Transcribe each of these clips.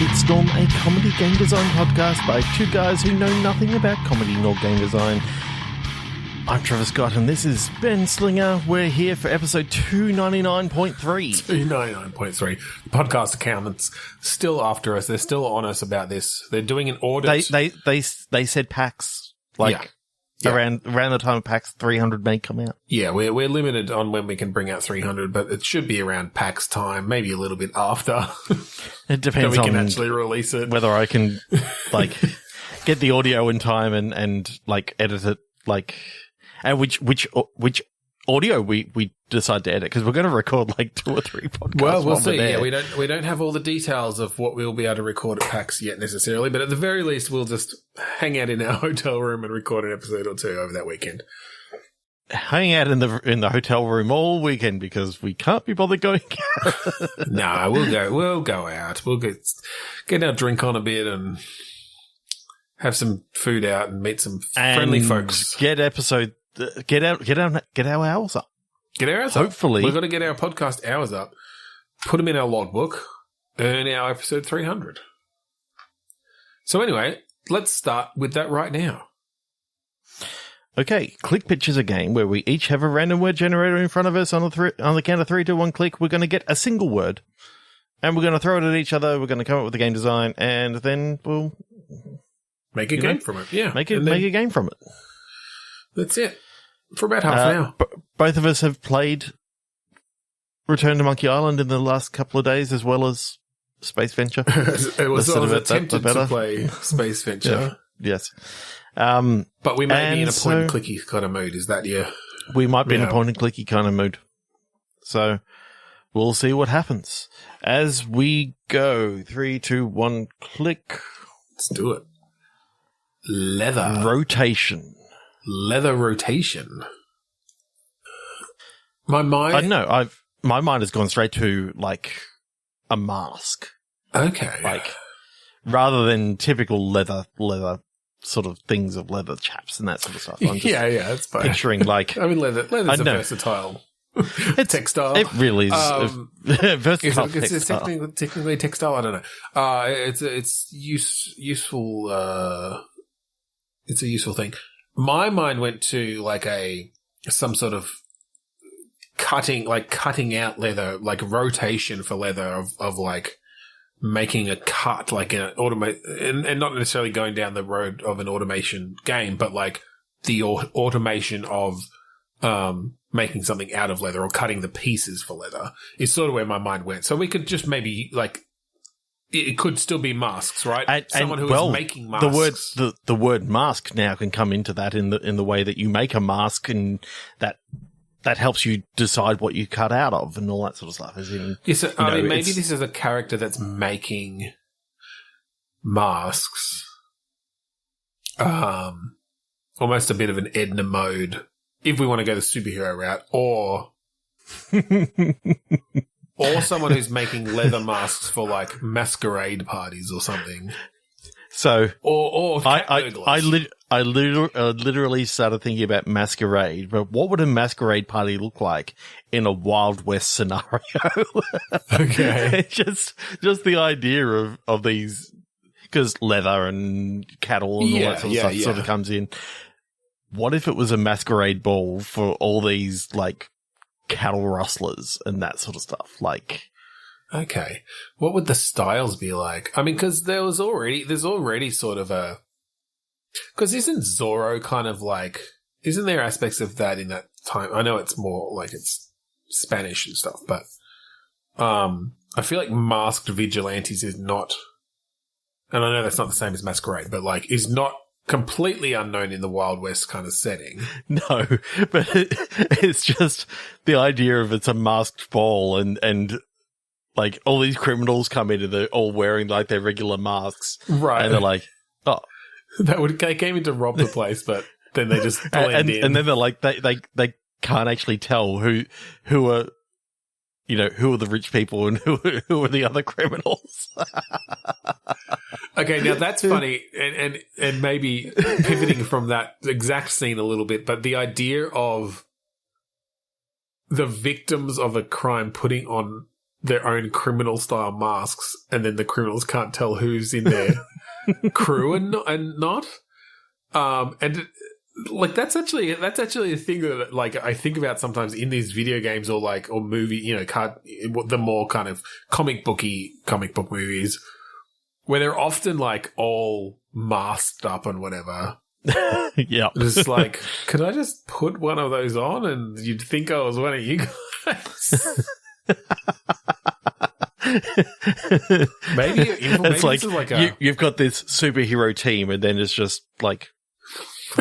Shitstorm, a comedy game design podcast by two guys who know nothing about comedy nor game design. I'm Trevor Scott, and this is Ben Slinger. We're here for episode 299.3. 299.3. The podcast accountants still after us. They're still on us about this. They're doing an audit. They said PAX, around the time of PAX 300 may come out. Yeah, we're limited on when we can bring out 300, but it should be around PAX time, maybe a little bit after. It depends we can on actually release it. Whether I can get the audio in time and edit it and which audio we decide to edit, because we're going to record 2 or 3 podcasts. Well, we'll see. Yeah, we don't have all the details of what we'll be able to record at PAX yet necessarily, but at the very least, we'll just hang out in our hotel room and record an episode or two over that weekend. Hang out in the hotel room all weekend because we can't be bothered going out. No, we'll go out. We'll get our drink on a bit and have some food out and meet some friendly folks. Get our hours up. Get our hours Hopefully. up. We've got to get our podcast hours up, put them in our logbook, earn our episode 300. So anyway, let's start with that right now. Okay, Click Pitch is a game where we each have a random word generator in front of us. On the count of 3, 2, 1 click, we're going to get a single word, and we're going to throw it at each other. We're going to come up with a game design, and then we'll make a game from it. Yeah, make a game from it. That's it. For about half an hour. Both of us have played Return to Monkey Island in the last couple of days, as well as Space Venture. I was attempted to play Space Venture. Yes. But we may be in a point-and-clicky kind of mood. Is that we might be in a point-and-clicky kind of mood. So we'll see what happens. As we go, 3, 2, 1, click. Let's do it. Leather rotation. My mind. I know. My mind has gone straight to a mask. Okay. Rather than typical leather sort of things of leather chaps and that sort of stuff. I'm just that's fine. Picturing leather's a versatile textile. It really is versatile. It's technically textile. I don't know. It's useful. It's a useful thing. My mind went to some sort of cutting out leather, rotation for leather of making a cut, and not necessarily going down the road of an automation game, but the automation of making something out of leather or cutting the pieces for leather is sort of where my mind went. So we could just maybe it could still be masks, right? Someone who is making masks. The word mask now can come into that in the way that you make a mask, and that helps you decide what you cut out of and all that sort of stuff. Maybe this is a character that's making masks. Almost a bit of an Edna mode, if we want to go the superhero route, or someone who's making leather masks for masquerade parties or something. So, or I literally started thinking about masquerade, but what would a masquerade party look like in a Wild West scenario? Okay, just the idea of these, because leather and cattle and all that sort of stuff sort of comes in. What if it was a masquerade ball for all these cattle rustlers and that sort of stuff? Okay, what would the styles be like? I mean, because there's already sort of a, because isn't Zorro kind of isn't there aspects of that in that time? I know it's more it's Spanish and stuff, but I feel like masked vigilantes is not, and I know that's not the same as masquerade, but is not completely unknown in the Wild West kind of setting. No, but it's just the idea of it's a masked ball and all these criminals come in and they're all wearing their regular masks. Right. And they're oh. They came in to rob the place, but then they just blend in. And then they're they can't actually tell who are, who are the rich people and who are the other criminals. Okay, now that's funny, and maybe pivoting from that exact scene a little bit, but the idea of the victims of a crime putting on their own criminal-style masks, and then the criminals can't tell who's in their crew and not. And like that's actually a thing that like I think about sometimes in these video games or movie, the more kind of comic book movies, where they're often like all masked up and whatever. Yeah, it's like, could I just put one of those on and you'd think I was one of you guys? Maybe it's like, you've got this superhero team, and then it's just like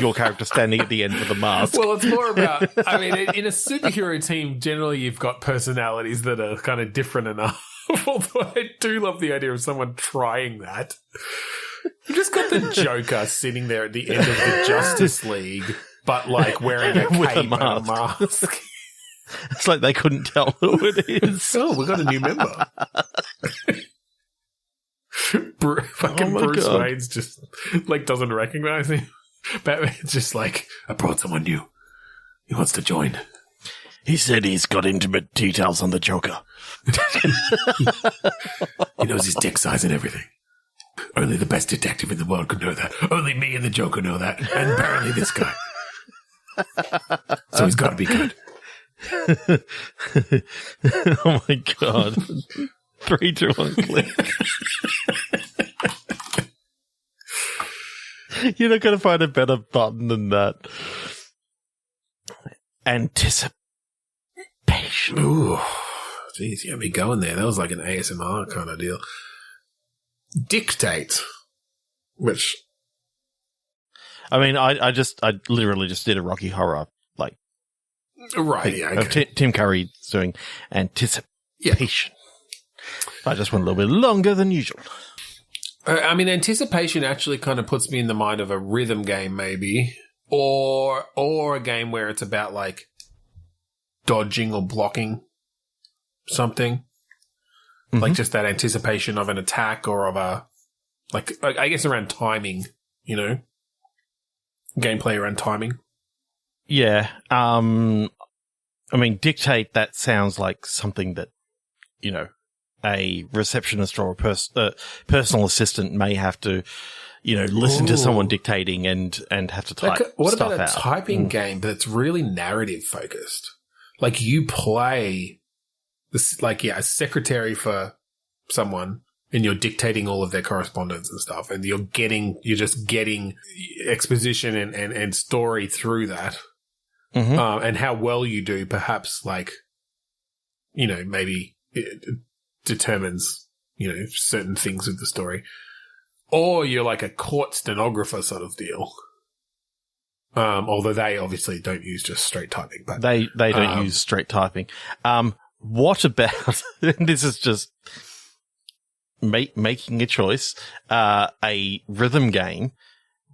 your character standing at the end with the mask. Well, it's more about, I mean, in a superhero team, generally you've got personalities that are kind of different enough. Although I do love the idea of someone trying that. You just got the Joker sitting there at the end of the Justice League, but like wearing a cape and a mask. It's like they couldn't tell who it is. Oh, we got a new member. Bruce Wayne's just like doesn't recognize him. Batman's just like, I brought someone new. He wants to join. He said he's got intimate details on the Joker. He knows his dick size and everything. Only the best detective in the world could know that. Only me and the Joker know that. And apparently this guy. So he's got to be good. Oh my God. 3, 2, 1, click. You're not going to find a better button than that. Anticipation. Ooh. Jeez, you had me going there. That was like an ASMR kind of deal. Dictate. Which... I mean, I literally just did a Rocky Horror, like... Right, yeah. Okay. Tim Curry's doing anticipation. Yeah. I just went a little bit longer than usual. I mean, anticipation actually kind of puts me in the mind of a rhythm game, maybe. Or a game where it's about, like, dodging or blocking something. Mm-hmm. Like, just that anticipation of an attack or of a... Like, I guess around timing, you know? Gameplay around timing. Yeah. I mean, dictate, that sounds like something that, you know, a receptionist or a personal assistant may have to, you know, listen to someone dictating and have to type stuff out. What about a typing game that's really narrative focused? Like you play this, like, yeah, a secretary for someone and you're dictating all of their correspondence and stuff, and you're just getting exposition and story through that. Mm-hmm. And how well you do, perhaps, like, you know, maybe it determines, you know, certain things with the story. Or you're like a court stenographer sort of deal. Although they obviously don't use just straight typing. But they don't use straight typing. What about, this is just making a choice, a rhythm game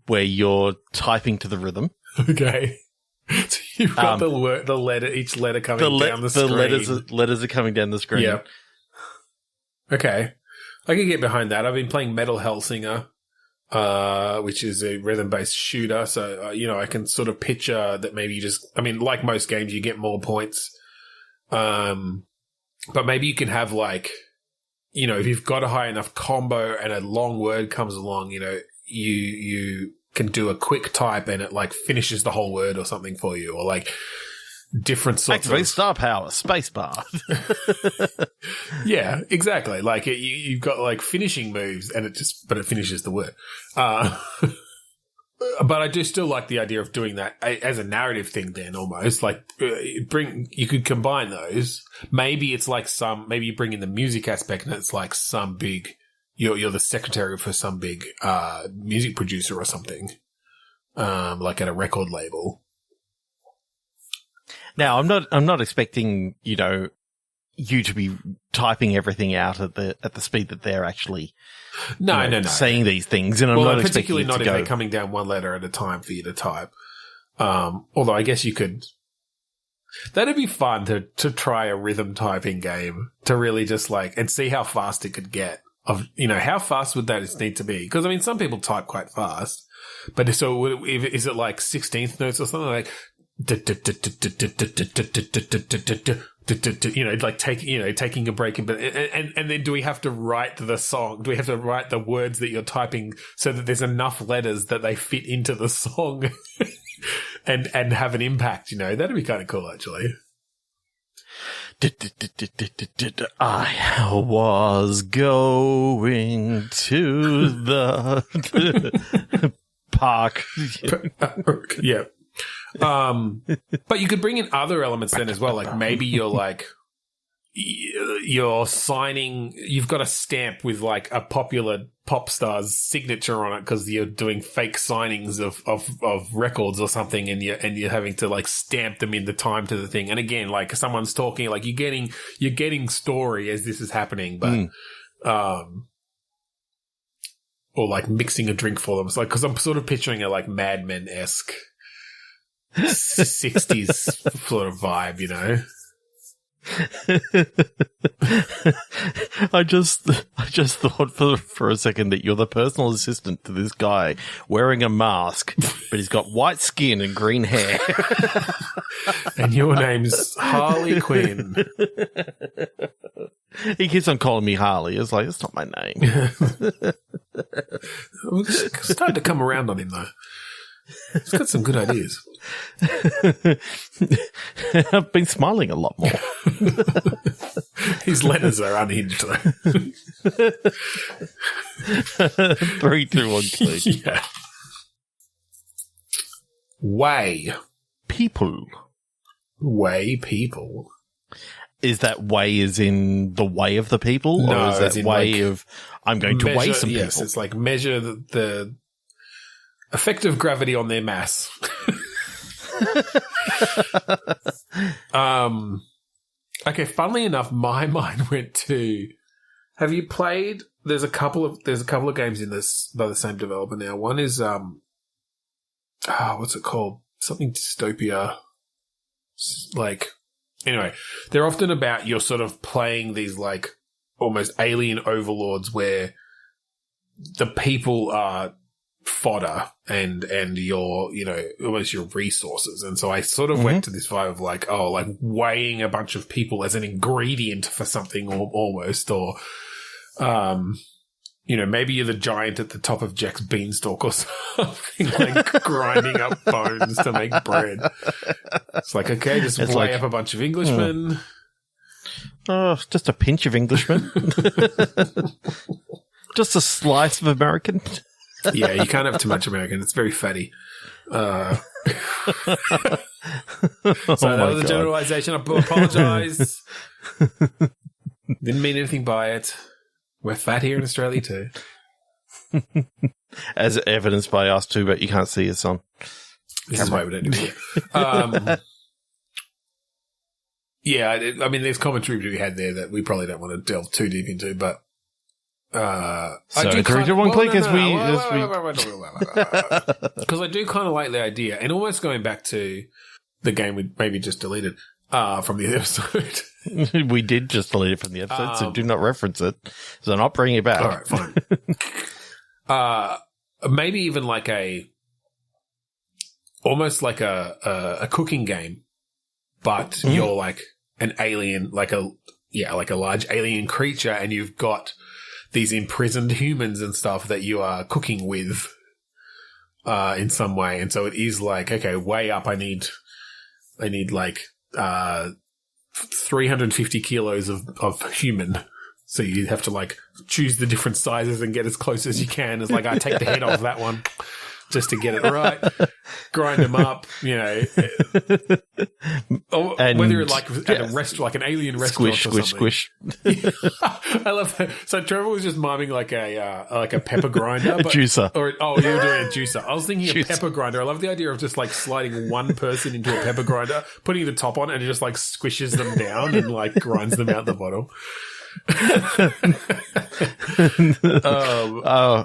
where you're typing to the rhythm. Okay. So you've got the letter, each letter coming down the screen. The letters are coming down the screen. Yeah. Okay. I can get behind that. I've been playing Metal Hellsinger, which is a rhythm-based shooter. So, you know, I can sort of picture that maybe you just, I mean, like most games, you get more points. But maybe you can have, like, you know, if you've got a high enough combo and a long word comes along, you know, you can do a quick type and it like finishes the whole word or something for you, or like different sorts of star power, space bar. Yeah, exactly. Like you've got like finishing moves and it finishes the word. But I do still like the idea of doing that as a narrative thing then almost. Like you could combine those. Maybe it's like maybe you bring in the music aspect and it's like some big, you're the secretary for some big music producer or something, like at a record label. Now, I'm not expecting, you know, you to be typing everything out at the speed that they're actually saying these things, and I'm not particularly not if they're coming down one letter at a time for you to type. Although I guess you could. That'd be fun to try a rhythm typing game to really just like and see how fast it could get. Of, you know, how fast would that need to be? Because I mean, some people type quite fast, but so is it like 16th notes or something like? like taking a break, and then do we have to write the song? Do we have to write the words that you're typing so that there's enough letters that they fit into the song and have an impact? That'd be kind of cool, actually. I was going to the park. Yeah. But you could bring in other elements then as well. Like maybe you're signing, you've got a stamp with like a popular pop star's signature on it because you're doing fake signings of records or something, and you're having to like stamp them in the time to the thing. And again, like someone's talking, like you're getting story as this is happening, but or like mixing a drink for them. It's like, because I'm sort of picturing a like Mad Men-esque 60s sort of vibe, I just thought for a second that you're the personal assistant to this guy wearing a mask, but he's got white skin and green hair. And your name's Harley Quinn. He keeps on calling me Harley. It's like, it's not my name. I'm starting to come around on him, though. He's got some good ideas. I've been smiling a lot more. His letters are unhinged, though. 3, 2, 1, click. Yeah. Way. People. Way people. Is that way as in the way of the people? No, or is that way like of I'm going to weigh some people? Yes, it's like measure the effect of gravity on their mass. Okay, funnily enough, my mind went to, have you played, there's a couple of games in this by the same developer now. One is what's it called? Something dystopia. Like, anyway, they're often about you're sort of playing these like almost alien overlords where the people are fodder and your, almost your resources. And so I sort of went to this vibe of like, like weighing a bunch of people as an ingredient for something almost, or, maybe you're the giant at the top of Jack's beanstalk or something, like grinding up bones to make bread. It's like, okay, just weigh up a bunch of Englishmen. Just a pinch of Englishmen. Just a slice of American. Yeah, you can't have too much American. It's very fatty. So that was a generalization. I apologize. Didn't mean anything by it. We're fat here in Australia too. As evidenced by us too, but you can't see us on. This is why we don't do it. Yeah, I mean, there's commentary to be had there that we probably don't want to delve too deep into, but so 3, 2, 1, click as we because I do kind of like the idea, and almost going back to the game we maybe just deleted from the episode. We did just delete it from the episode, so do not reference it. So not bring it back. All right, fine. Maybe even like almost like a cooking game, but you're like an alien, like a large alien creature, and you've got these imprisoned humans and stuff that you are cooking with in some way. And so it is like, okay, way up, I need like 350 kilos of human. So you have to like choose the different sizes and get as close as you can. It's like, I take the head off that one just to get it right. Grind them up, or and whether you're like at a restaurant, like an alien restaurant, squish. I love that. So Trevor was just miming like a pepper grinder, a juicer. You were doing a juicer. I was thinking a pepper grinder. I love the idea of just like sliding one person into a pepper grinder, putting the top on, and it just like squishes them down and like grinds them out the bottom.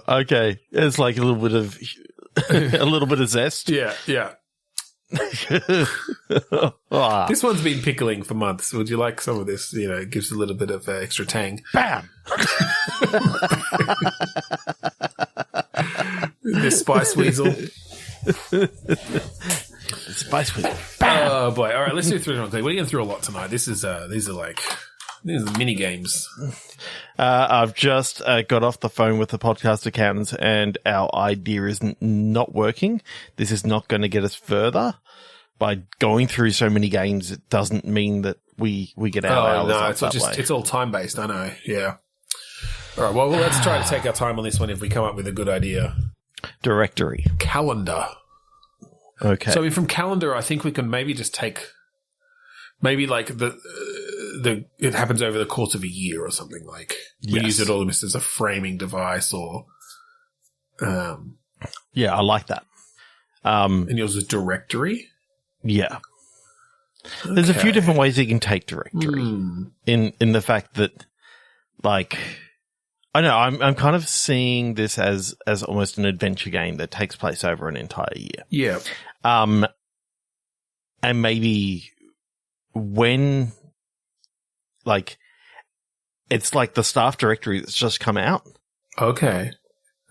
Okay. It's like a little bit of zest. Yeah. This one's been pickling for months. Would you like some of this? It gives a little bit of extra tang. Bam! The spice weasel. Spice weasel. Bam! Oh boy! All right, let's do 3 quick. We're getting through a lot tonight. These are mini games. I've just got off the phone with the podcast accountants, and our idea is not working. This is not going to get us further. By going through so many games, it doesn't mean that we get our hours up it's that just way. It's all time based. I know. Yeah. All right. Well, let's try to take our time on this one if we come up with a good idea. Directory. Calendar. Okay. So from calendar, I think we can maybe just take like the it happens over the course of a year or something, like we use it almost as a framing device or yeah, I like that. And yours is directory? Yeah. Okay. There's a few different ways you can take directory in the fact that, like, I know I'm kind of seeing this as almost an adventure game that takes place over an entire year. Yeah. And maybe when, like, it's like the staff directory that's just come out. Okay.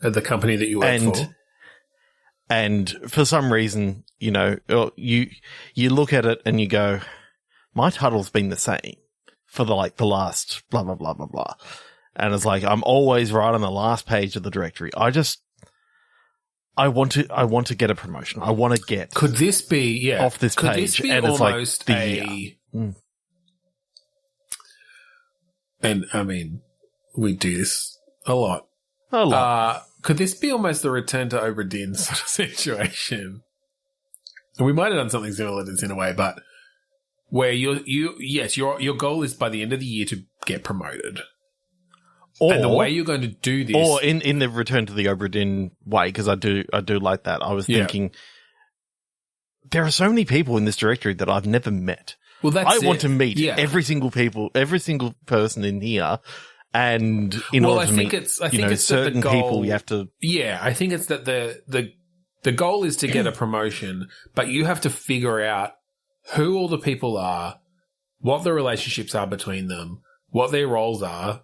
At the company that you work for. And for some reason, you know, you look at it and you go, my title's been the same for the last blah, blah, blah, blah, blah. And it's like, I'm always right on the last page of the directory. I want to get a promotion. I want to get. Could this be, off this page? This be and almost it's like the And I mean, we do this a lot. A lot. Could this be almost the return to Obra Dinn sort of situation? And we might have done something similar to this in a way, but where your goal is by the end of the year to get promoted. And the way you're going to do this, or in the return to the Obra Dinn way, because I do like that. I was thinking, there are so many people in this directory that I've never met. Well, I want to meet every single person in here, and in order to meet, certain people, you have to. Yeah, I think it's that the goal is to get a promotion, but you have to figure out who all the people are, what the relationships are between them, what their roles are.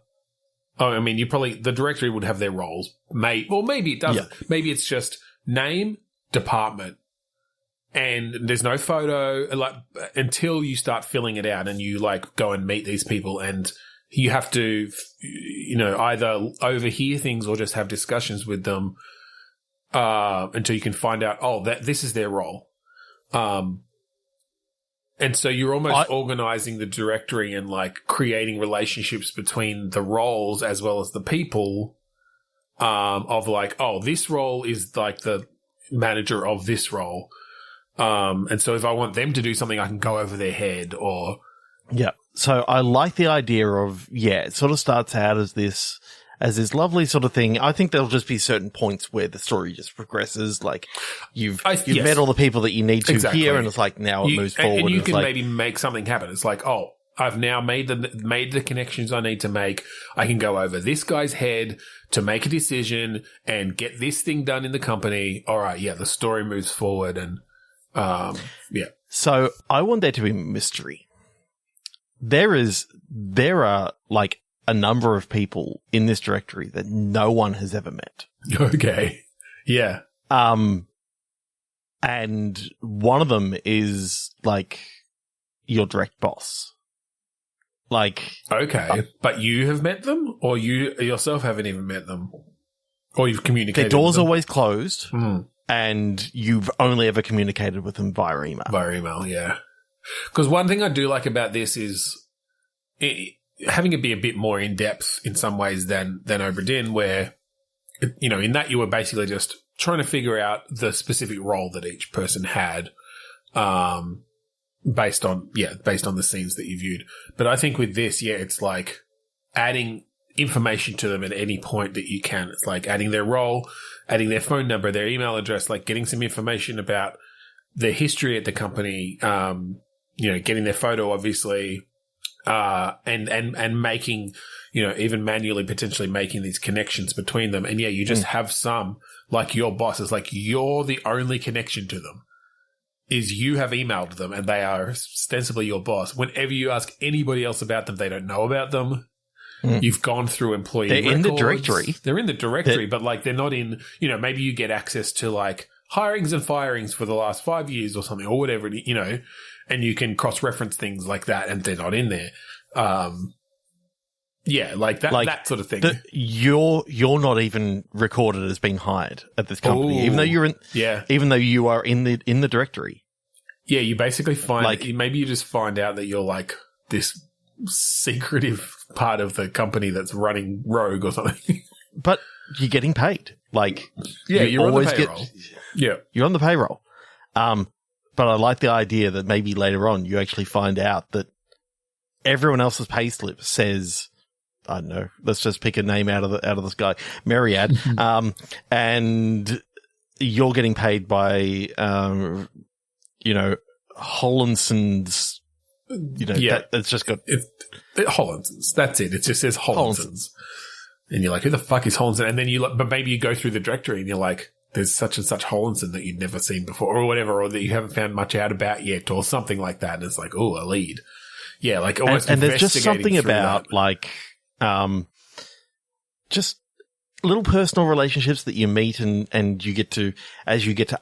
Oh, I mean, the directory would have their roles. Maybe it doesn't. Yeah. Maybe it's just name, department, and there's no photo, until you start filling it out and you go and meet these people, and you have to, either overhear things or just have discussions with them, until you can find out, that this is their role. And so you're almost organizing the directory and creating relationships between the roles as well as the people, of this role is the manager of this role. And so if I want them to do something, I can go over their head or. Yeah. So I like the idea of, it sort of starts out as this lovely sort of thing. I think there'll just be certain points where the story just progresses. You've met all the people that you need to here, and it's now it moves forward. And you can maybe make something happen. It's I've now made the connections I need to make. I can go over this guy's head to make a decision and get this thing done in the company. All right, the story moves forward, and So I want there to be mystery. There are a number of people in this directory that no one has ever met. Okay. Yeah. And one of them is your direct boss. Okay. But you have met them, or you yourself haven't even met them? Or you've communicated their door's with them? always closed, and you've only ever communicated with them via email. Via email, yeah. Because one thing I do like about this is having it be a bit more in depth in some ways than Obra Dinn, where, in that you were basically just trying to figure out the specific role that each person had, based on the scenes that you viewed. But I think with this, it's adding information to them at any point that you can. It's adding their role, adding their phone number, their email address, getting some information about their history at the company, getting their photo, obviously, and making, even manually potentially making these connections between them. And you just have some, your boss is you're the only connection to them is you have emailed them and they are ostensibly your boss. Whenever you ask anybody else about them, they don't know about them. You've gone through employee records. In the directory. They're in the directory, but they're not in, maybe you get access to hirings and firings for the last 5 years or something, or whatever, you know, and you can cross-reference things like that, and they're not in there. Yeah, like that sort of thing. You're not even recorded as being hired at this company, Ooh, even though you are in the directory. Yeah, you basically find maybe you just find out that you're like this secretive part of the company that's running rogue or something. But you're getting paid. Like, you're on the payroll. You're on the payroll. But I like the idea that maybe later on you actually find out that everyone else's payslip says, I don't know, let's just pick a name out of the sky, Myriad, and you're getting paid by, you know, Hollinson's, you know, that's just got Hollinson's. That's it. It just says Hollinson's. And you're like, who the fuck is Hollinson? And then but maybe you go through the directory and you're like, there's such and such Hollinson that you'd never seen before, or whatever, or that you haven't found much out about yet, or something like that. And it's like, oh, a lead. Yeah, like almost and there's just something about that. Like, just little personal relationships that you meet and you get to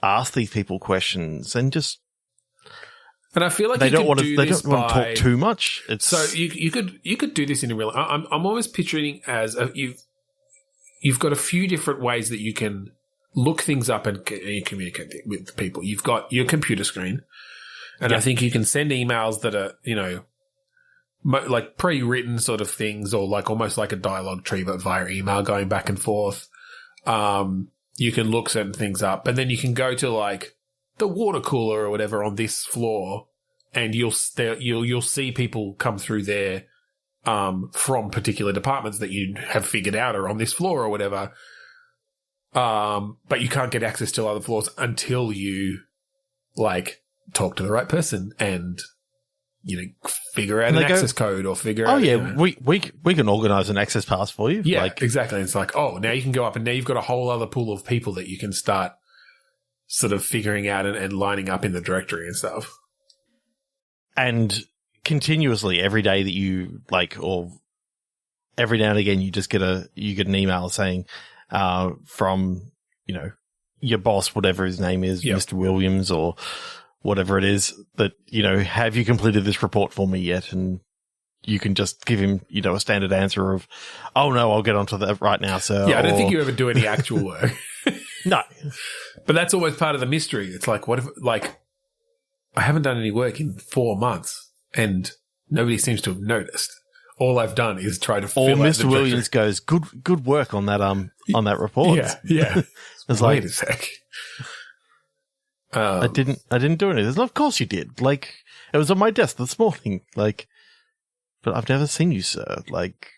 ask these people questions and just. And I feel like they don't want to talk too much. So you could do this in a real. I'm almost picturing as you've got a few different ways that you can look things up and communicate with people. You've got your computer screen, and I think you can send emails that are, you know, like pre-written sort of things, or like almost like a dialogue tree, but via email going back and forth. You can look certain things up, and then you can go to like the water cooler or whatever on this floor, and you'll see people come through there from particular departments that you have figured out are on this floor or whatever. But you can't get access to other floors until you like talk to the right person and, you know, figure out an access code or figure out. Oh yeah, you know, we can organize an access pass for you. Yeah, exactly. It's like, oh, now you can go up and now you've got a whole other pool of people that you can start sort of figuring out and lining up in the directory and stuff. And continuously every day that you like, or every now and again, you get an email saying, from, you know, your boss, whatever his name is, Mr. Williams or whatever it is, that, you know, have you completed this report for me yet? And you can just give him, you know, a standard answer of, oh no, I'll get onto that right now, sir. Yeah, I don't think you ever do any actual work. No. But that's always part of the mystery. It's like, what if, like, I haven't done any work in 4 months and nobody seems to have noticed. All I've done is try to fill out the Mr. Williams goes, good work on that report. Yeah. It's Wait a sec. I didn't do anything. Of course you did. Like, it was on my desk this morning. Like, but I've never seen you, sir. Like,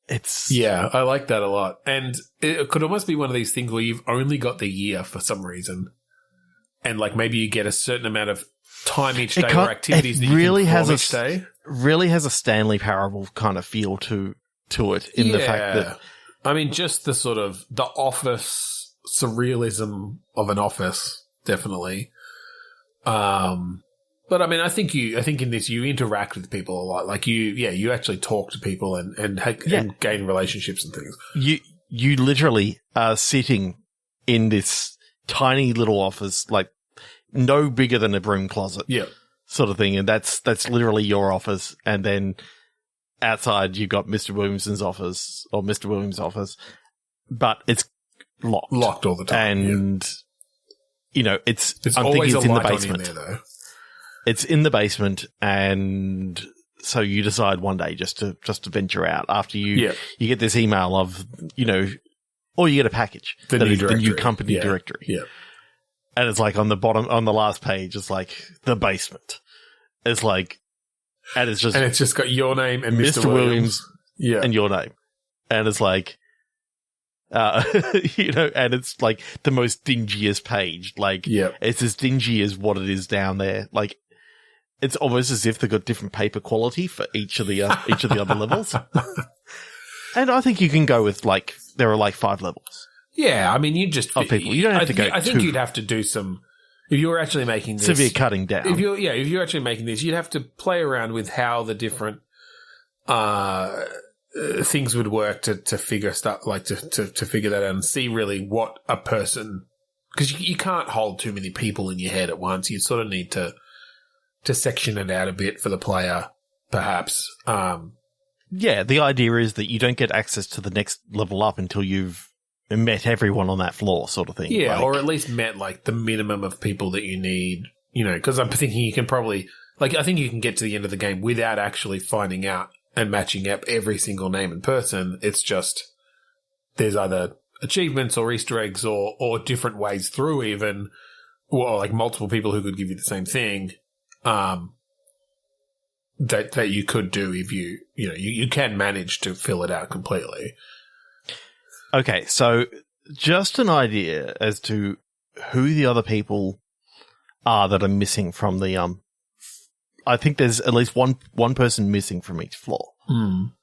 it's... Yeah, I like that a lot. And it could almost be one of these things where you've only got the year for some reason. And, like, maybe you get a certain amount of time each day or activities that you can perform each day. Really has a Stanley Parable kind of feel to it in the fact that... I mean, just the sort of the office surrealism of an office, definitely. But I mean, I think in this you interact with people a lot. Like you actually talk to people and gain relationships and things. You literally are sitting in this tiny little office, like no bigger than a broom closet, sort of thing, and that's literally your office. And then outside you've got Mr. Williamson's office or Mr. Williams' office, but it's locked all the time, and you know it's I'm always thinking it's a in the light basement. On in there, though. It's in the basement, and so you decide one day just to venture out after you get this email of, you know, or you get a package the new company directory. Yeah. And it's like on the bottom, on the last page, it's like the basement. It's like, and it's just got your name and Mr. Williams and your name. And it's like, you know, and it's like the most dingiest page. Like, it's as dingy as what it is down there. Like, it's almost as if they've got different paper quality for each of the other levels. And I think you can go with like, there are like 5 levels. Yeah, I mean, you just of people. You don't have to go. I think you'd have to do some. If you were actually making this, severe cutting down. If you're actually making this, you'd have to play around with how the different things would work to figure stuff, like to figure that out and see really what a person because you can't hold too many people in your head at once. You sort of need to section it out a bit for the player, perhaps. Yeah, the idea is that you don't get access to the next level up until you've met everyone on that floor, sort of thing. Yeah, like, or at least met like the minimum of people that you need. You know, because I'm thinking you can probably I think you can get to the end of the game without actually finding out and matching up every single name and person. It's just there's either achievements or Easter eggs or different ways through, even, or like multiple people who could give you the same thing. That you could do if you can manage to fill it out completely. Okay, so just an idea as to who the other people are that are missing from the I think there's at least one person missing from each floor. Mm.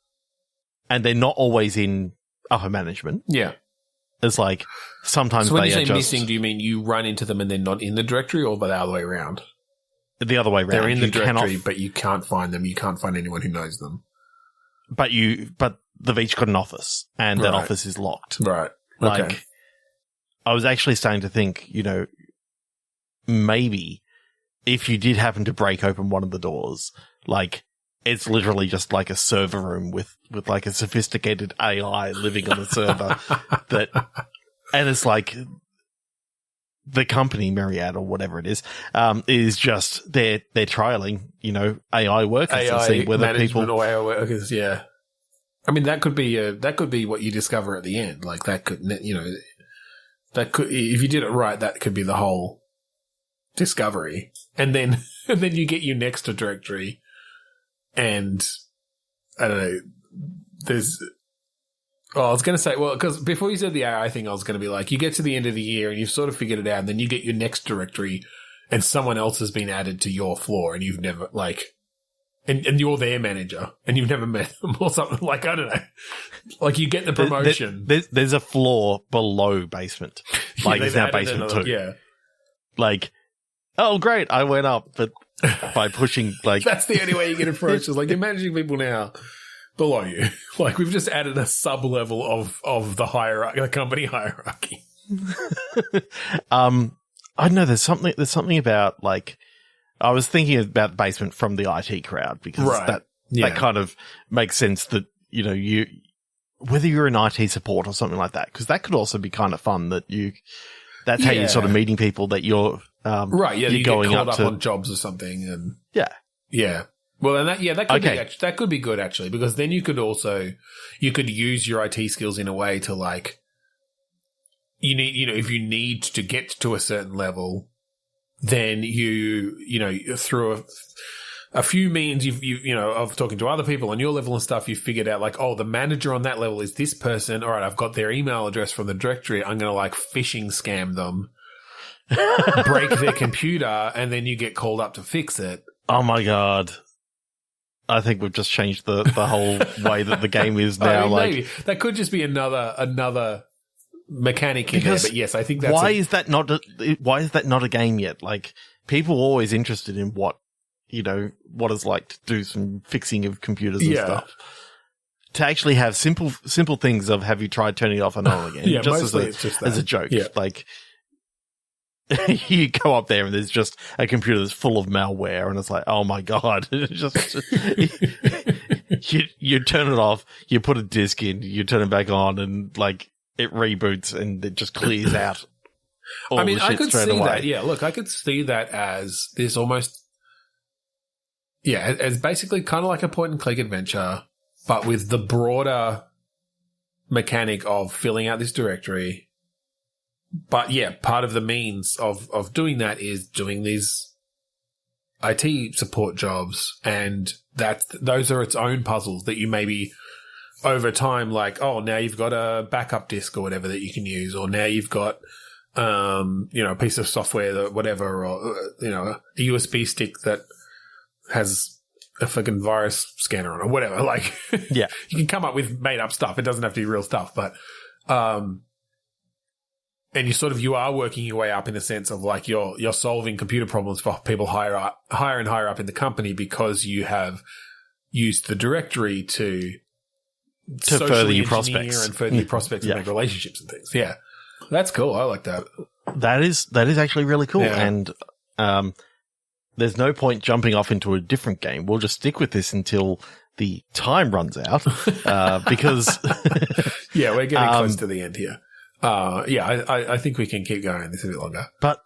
And they're not always in upper management. Yeah. It's like sometimes so when they you say are just missing, do you mean you run into them and they're not in the directory, or the other way around? The other way around. They're in the directory, but you can't find them. You can't find anyone who knows them. But they've each got an office, and that office is locked. Right. Okay. Like, I was actually starting to think, maybe if you did happen to break open one of the doors, like, it's literally just like a server room with like a sophisticated AI living on the server and it's like the company Myriad or whatever it is just they're trialing, AI workers and see whether people or AI workers. Yeah. I mean, that could be what you discover at the end. Like that could, if you did it right, that could be the whole discovery. And then you get your next directory. And I don't know, I was going to say, because before you said the AI thing, I was going to be like, you get to the end of the year and you've sort of figured it out, and then you get your next directory and someone else has been added to your floor and you've never, and you're their manager and you've never met them or something. Like, I don't know. Like, you get the promotion. There's a floor below basement. Like, it's now basement 2. Yeah. Like, oh, great, I went up, but by pushing, like... That's the only way you get approached. Is like, you're managing people now below you. Like, we've just added a sub-level of the hierarchy, the company hierarchy. I don't know, there's something about, like... I was thinking about the basement from the IT crowd, because that kind of makes sense that, whether you're in IT support or something like that, because that could also be kind of fun that's how you're sort of meeting people that you're... right, yeah, you're you going get called up on jobs or something, and yeah. Well, and that could be good actually, because then you could use your IT skills in a way to, like, if you need to get to a certain level, then through a few means of talking to other people on your level and stuff, you figured out, like, oh, the manager on that level is this person. All right, I've got their email address from the directory. I'm going to, like, phishing scam them. Break their computer, and then you get called up to fix it. Oh my god! I think we've just changed the whole way that the game is now. I mean, maybe that could just be another mechanic in there. But yes, I think that's why is that not a game yet? Like, people are always interested in what it's like to do some fixing of computers and stuff. To actually have simple things of, have you tried turning it off and on again? Just as a joke, like. You go up there and there's just a computer that's full of malware, and it's like, oh my god! you turn it off, you put a disk in, you turn it back on, and, like, it reboots and it just clears out. All the shit I could straight see away. that. Yeah, look, I could see that as this almost, as basically kind of like a point and click adventure, but with the broader mechanic of filling out this directory. But yeah, part of the means of doing that is doing these IT support jobs, and those are its own puzzles that you maybe over time, like, oh, now you've got a backup disk or whatever that you can use, or now you've got a piece of software that whatever, or a USB stick that has a fucking virus scanner on it, or whatever. Like, yeah, you can come up with made up stuff. It doesn't have to be real stuff, but and you are working your way up in a sense of, like, you're solving computer problems for people higher and higher up in the company, because you have used the directory to further your prospects and further your prospects and make relationships and things. Yeah, that's cool. I like that. That is actually really cool. Yeah. And there's no point jumping off into a different game. We'll just stick with this until the time runs out, because yeah, we're getting close to the end here. I think we can keep going this a bit longer. But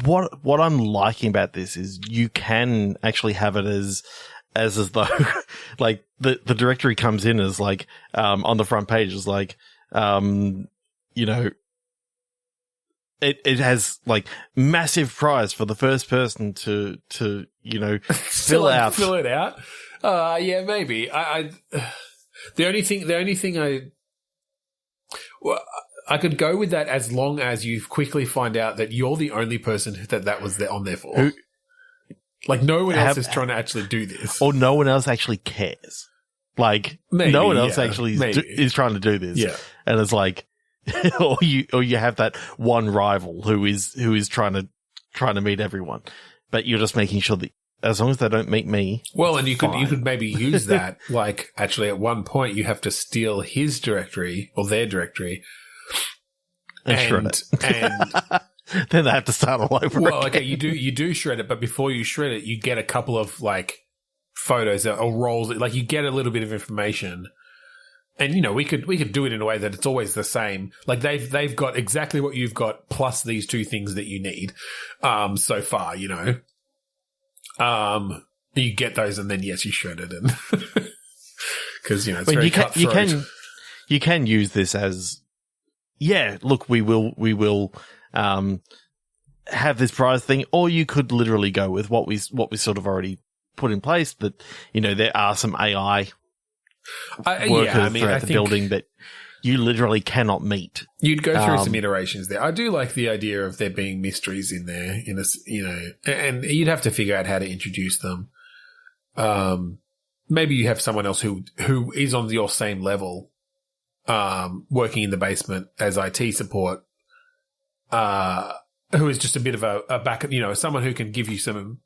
what I'm liking about this is you can actually have it as though like the directory comes in as like on the front page is like you know, it has like massive prize for the first person to you know fill it out. Yeah, maybe. The only thing I could go with that as long as you quickly find out that you're the only person that was there on there for. Like no one else is trying to actually do this, or no one else actually cares. Like maybe, no one else actually is trying to do this. Yeah, and it's like, or you have that one rival who is trying to meet everyone, but you're just making sure that as long as they don't meet me. Well, and you could maybe use that. Like actually, at one point you have to steal his directory or their directory, and shred it. And then they have to start all over. Well, again. okay, you do shred it, but before you shred it, you get a couple of like photos or rolls. Like you get a little bit of information, and you know we could do it in a way that it's always the same. Like they've got exactly what you've got plus these two things that you need. So far, you know. You get those, and then yes, you shred it, and because you know it's very cutthroat. You can use this as look, we will have this prize thing, or you could literally go with what we sort of already put in place. That you know there are some AI workers throughout the building that you literally cannot meet. You'd go through some iterations there. I do like the idea of there being mysteries in there, and you'd have to figure out how to introduce them. Maybe you have someone else who is on your same level, working in the basement as IT support, who is just a bit of a backup, someone who can give you some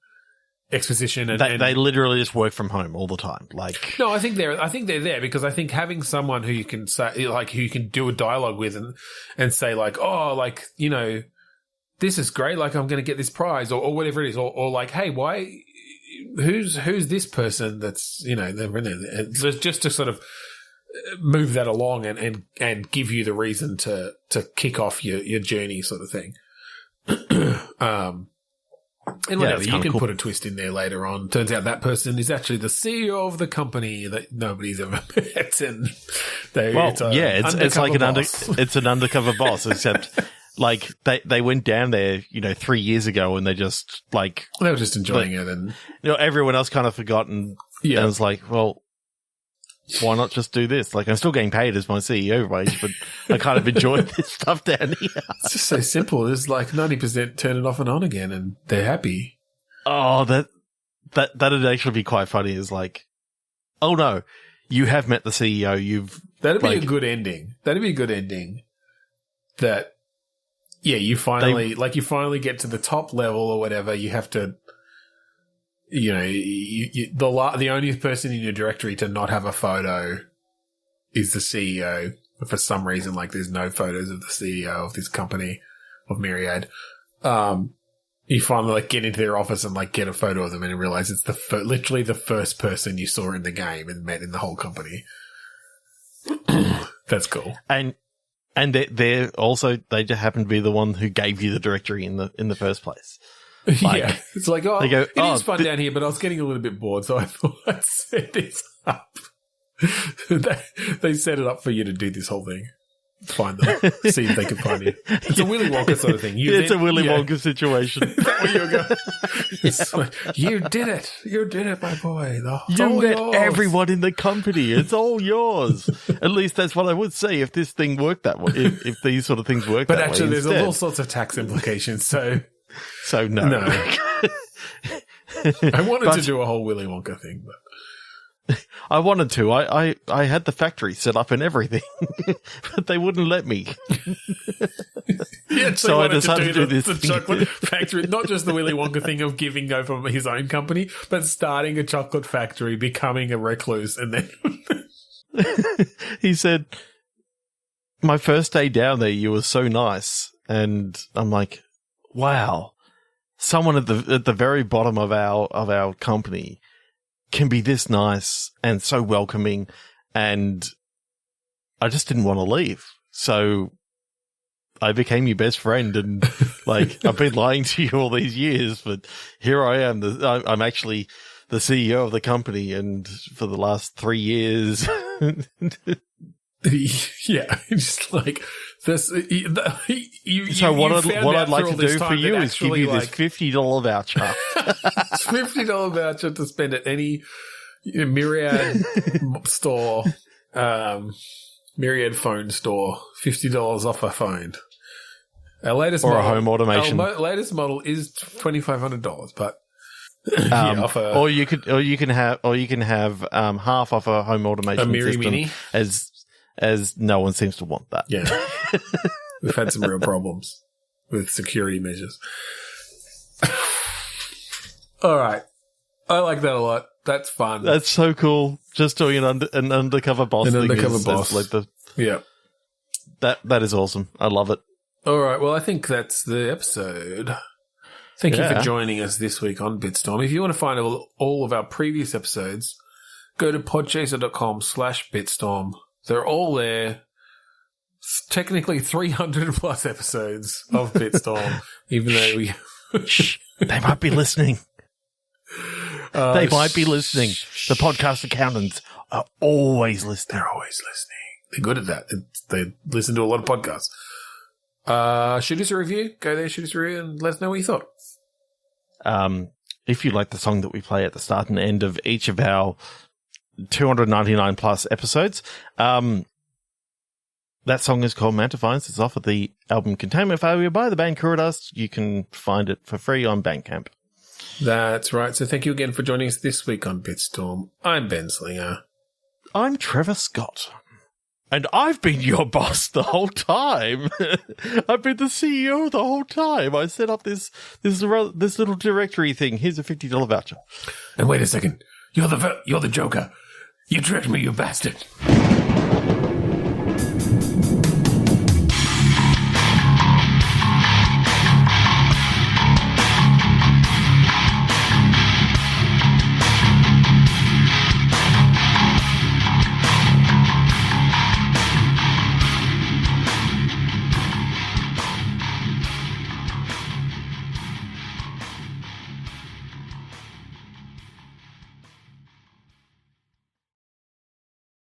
exposition. And they literally just work from home all the time. Like, no, I think they're there because I think having someone who you can say, like, who you can do a dialogue with and say like, oh, like, this is great. Like, I'm going to get this prize or whatever it is. Or like, hey, why, who's this person that's, they're in it. Just to sort of move that along and give you the reason to kick off your journey sort of thing. And whatever, you can put a twist in there later on. Turns out that person is actually the CEO of the company that nobody's ever met, and it's like it's an undercover boss, except like they went down there, 3 years ago, and they just like they were just enjoying it, and everyone else kind of forgot, and it was like, well, why not just do this? Like, I'm still getting paid as my CEO wage, but I kind of enjoy this stuff down here. It's just so simple. There's like 90% turn it off and on again, and they're happy. Oh, that'd actually be quite funny. Is like, oh no, you have met the CEO. That'd be a good ending. That'd be a good ending. That, you finally get to the top level or whatever. You have to. The only person in your directory to not have a photo is the CEO. But for some reason, like, there's no photos of the CEO of this company, of Myriad. You finally like get into their office and like get a photo of them and realize it's literally the first person you saw in the game and met in the whole company. That's cool. And they're also, they just happen to be the one who gave you the directory in the first place. Like, it's like, it is fun down here, but I was getting a little bit bored, so I thought I'd set this up. They set it up for you to do this whole thing. Find them, see if they can find you. It's a Willy Wonka sort of thing. It's a Willy Wonka situation. Is that where you're going? You did it. You did it, my boy. You met everyone in the company. It's all yours. At least that's what I would say if this thing worked that way. If these sort of things work that way. But actually, there's all sorts of tax implications, so no. I wanted to do a whole Willy Wonka thing, but I wanted to. I had the factory set up and everything, but they wouldn't let me. So I decided to do the chocolate factory, not just the Willy Wonka thing of giving over his own company, but starting a chocolate factory, becoming a recluse, and then he said, "My first day down there, you were so nice. And I'm like, wow, someone at the very bottom of our company can be this nice and so welcoming. And I just didn't want to leave. So I became your best friend, and like, I've been lying to you all these years, but here I am. I'm actually the CEO of the company, and for the last 3 years. Yeah, just like this. So what I'd like to do for you is give you this $50 voucher. $50 voucher to spend at any Myriad store, Myriad phone store. $50 off a phone. Our latest or model, a home automation. Our latest model is $2,500, but or you can have half off a home automation system. Mini? As no one seems to want that. Yeah. We've had some real problems with security measures. All right. I like that a lot. That's fun. That's so cool. Just doing an undercover boss thing. Undercover boss. Yeah. That is awesome. I love it. All right. Well, I think that's the episode. Thank you for joining us this week on Bitstorm. If you want to find all of our previous episodes, go to podchaser.com/Bitstorm. They're all there. Technically 300 plus episodes of Bitstorm, even though we... They might be listening. They might be listening. The podcast accountants are always listening. They're always listening. They're good at that. They listen to a lot of podcasts. Shoot us a review. Go there, shoot us a review, and let us know what you thought. If you like the song that we play at the start and end of each of our 299 plus episodes. That song is called Mantifines. It's off of the album Containment Failure by the band Kuradust. You can find it for free on Bandcamp. That's right. So thank you again for joining us this week on Bitstorm. I'm Ben Slinger. I'm Trevor Scott. And I've been your boss the whole time. I've been the CEO the whole time. I set up this little directory thing. Here's a $50 voucher. And wait a second. You're the Joker. You tricked me, you bastard.